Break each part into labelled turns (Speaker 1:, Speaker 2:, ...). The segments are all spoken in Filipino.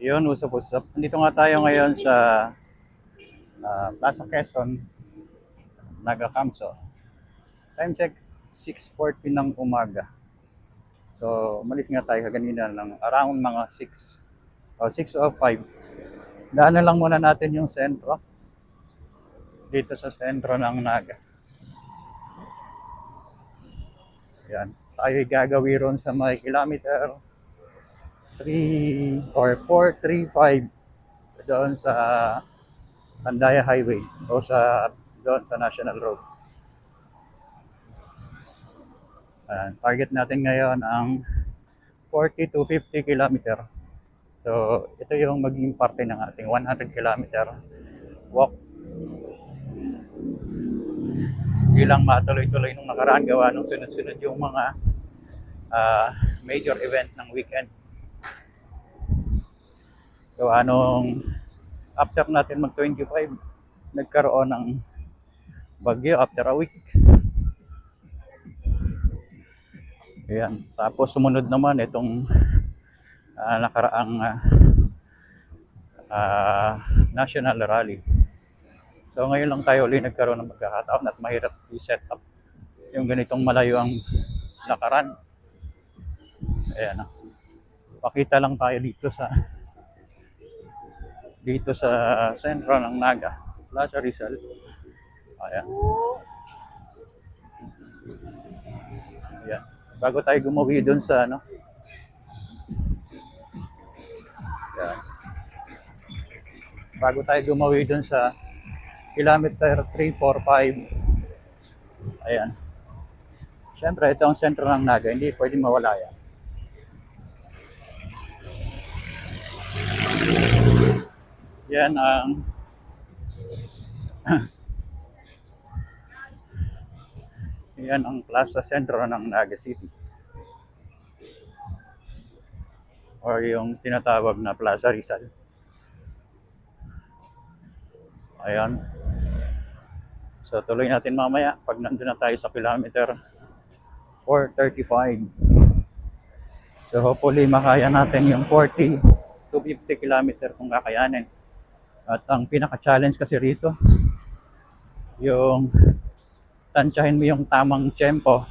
Speaker 1: Yun, usap-usap. Nandito nga tayo ngayon sa Plaza Quezon, Naga Camso. Time check, 6:40 ng umaga. So, umalis nga tayo kanina ng around mga 6 o 6:05. Daanan lang muna natin yung sentro. Dito sa sentro ng Naga. Yan. Tayo gagawin ron sa may kilometer 3 or 435 doon sa Tandaya Highway o doon sa National Road. Target natin ngayon ang 40 to 50 kilometer. So, ito yung magiging parte ng ating 100 kilometer walk. Bilang matuloy-tuloy nung nakaraan gawa nung sunod-sunod yung mga major event ng weekend. Gawa nung after natin mag-25, nagkaroon ng bagyo after a week. Ayan. Tapos sumunod naman itong nakaraang national rally. So ngayon lang tayo ulit nagkaroon ng pagkakataon at mahirap i-set up yung ganitong malayo ang lakaran. Ayan. Pakita lang tayo dito sa sentro ng Naga, Plaza Rizal. Ayan. Ayan. Bago tayo gumawi doon sa Ayan. Bago tayo gumawi doon sa kilometer 345. Ayan. Siyempre, ito ang sentro ng Naga. Hindi pwedeng mawala yan. Yan ang yan ang Plaza Sentro ng Naga City. Or yung tinatawag na Plaza Rizal. Ayan. So tuloy natin mamaya pag nandun na tayo sa kilometer 435. So hopefully makaya natin yung 40 to 50 kilometer kung kakayanin. At ang pinaka-challenge kasi rito, yung tansyahin mo yung tamang tempo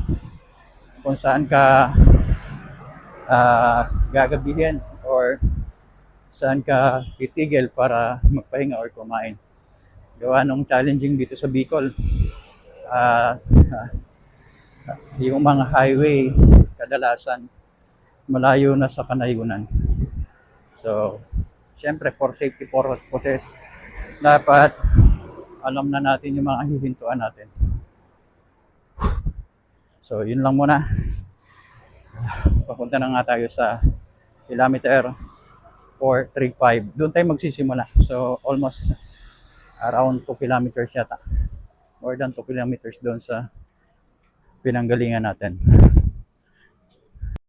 Speaker 1: kung saan ka gagabihin or saan ka titigil para magpahinga or kumain. Gawa nung challenging dito sa Bicol, yung mga highway kadalasan malayo na sa kanayunan. So, syempre for safety purposes, dapat alam na natin yung mga hihintuan natin. So, yun lang muna. Papunta na nga tayo sa kilometer 435. Doon tayo magsisimula. So, almost around 2 kilometers yata. More than 2 kilometers doon sa pinanggalingan natin.